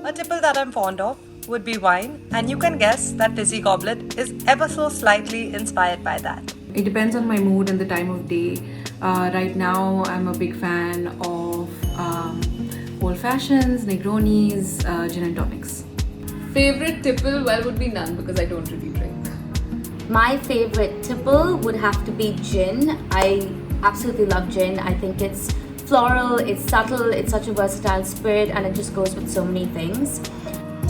A tipple that I'm fond of would be wine, and you can guess that Fizzy Goblet is ever so slightly inspired by that. It depends on my mood and the time of day. Right now, I'm a big fan of old fashions, Negronis, gin and tonics. Favorite tipple? Well, would be none because I don't really drink. My favorite tipple would have to be gin. I absolutely love gin. I think it's floral, it's subtle, it's such a versatile spirit, and it just goes with so many things.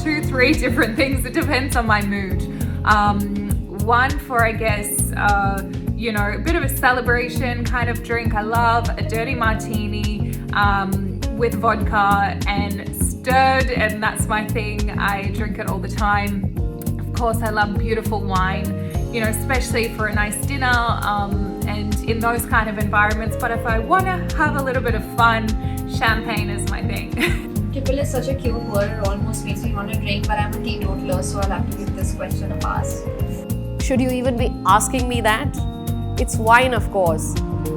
2-3 different things. It depends on my mood. One for, I guess, a bit of a celebration kind of drink. I love a dirty martini with vodka and stirred, and that's my thing. I drink it all the time. Of course, I love beautiful wine, especially for a nice dinner and in those kind of environments. But if I want to have a little bit of fun, champagne is my thing. Tipple is such a cute word, it almost makes me want to drink, but I'm a teetotaler, so I'll have to give this question a pass. Should you even be asking me that? It's wine, of course,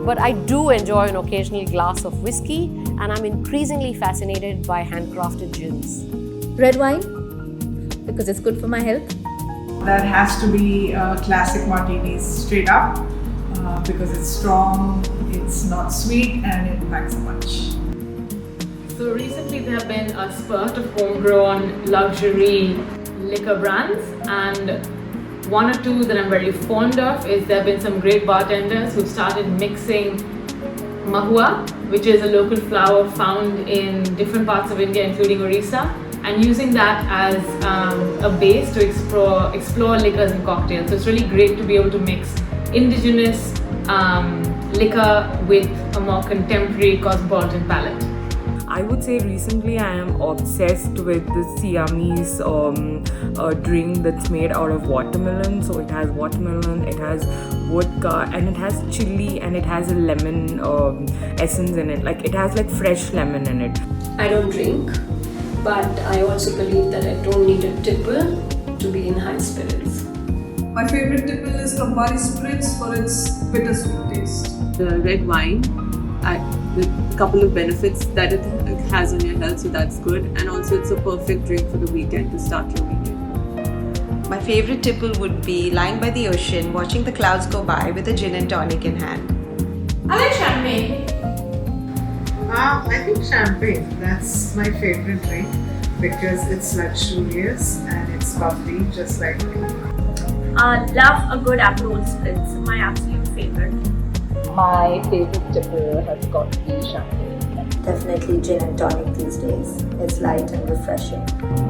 but I do enjoy an occasional glass of whiskey, and I'm increasingly fascinated by handcrafted gins. Red wine, because it's good for my health. That has to be classic martinis straight up because it's strong, it's not sweet, and it packs a punch. So recently there have been a spurt of homegrown luxury liquor brands, and one or two that I'm very fond of is there have been some great bartenders who've started mixing mahua, which is a local flower found in different parts of India including Orissa, and using that as a base to explore liquors and cocktails. So it's really great to be able to mix indigenous liquor with a more contemporary cosmopolitan palate. I would say recently I am obsessed with the Siamese drink that's made out of watermelon. So it has watermelon, it has vodka, and it has chili, and it has a lemon essence in it. Like it has like fresh lemon in it. I don't drink, but I also believe that I don't need a tipple to be in high spirits. My favorite tipple is Campari Spritz for its bittersweet taste. The red wine, the couple of benefits that it has on your health, so that's good, and also it's a perfect drink for the weekend to start your weekend. My favorite tipple would be lying by the ocean, watching the clouds go by with a gin and tonic in hand. I like champagne. I think champagne, that's my favorite drink because it's luxurious and it's bubbly just like me. Love a good Aperol Spritz, my absolute favorite. My favorite tipple has got to be champagne. Definitely gin and tonic these days. It's light and refreshing.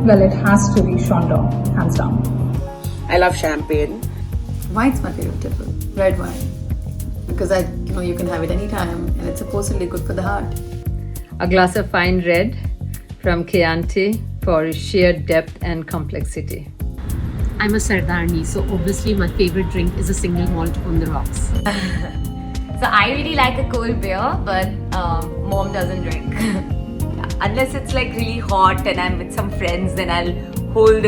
Well, it has to be Chandon, hands down. I love champagne. Wine's my favorite tipple. Red wine, because you can have it anytime, and it's supposedly good for the heart. A glass of fine red from Chianti for sheer depth and complexity. I'm a Sardarni, so obviously my favorite drink is a single malt on the rocks. So I really like a cold beer, but mom doesn't drink. Unless it's like really hot and I'm with some friends, then I'll hold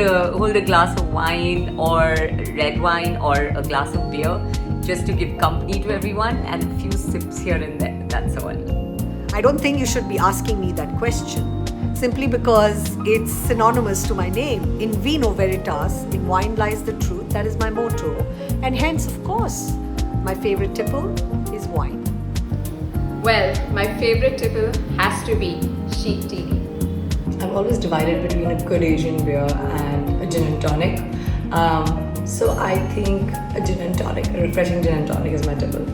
a glass of wine or red wine or a glass of beer just to give company to everyone, and a few sips here and there, that's all. I don't think you should be asking me that question, simply because it's synonymous to my name. In vino veritas, in wine lies the truth, that is my motto. And hence, of course, my favorite tipple is wine. Well, my favorite tipple has to be Chic tea. I'm always divided between a good Asian beer and a gin and tonic. So I think a gin and tonic, a refreshing gin and tonic is my tipple.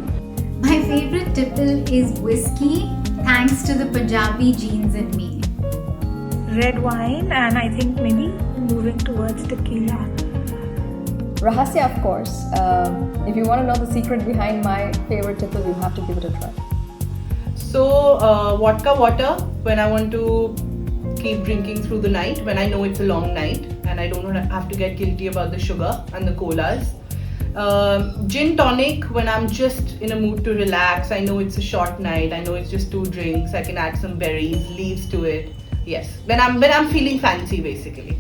My favorite tipple is whiskey, thanks to the Punjabi genes in me. Red wine, and I think maybe moving towards tequila. Rahasya, of course. If you want to know the secret behind my favorite tipple, you have to give it a try. So vodka water when I want to keep drinking through the night, when I know it's a long night and I don't have to get guilty about the sugar and the colas. Gin tonic when I'm just in a mood to relax. I know it's a short night, I know it's just 2 drinks, I can add some berries, leaves to it. Yes, when I'm feeling fancy basically.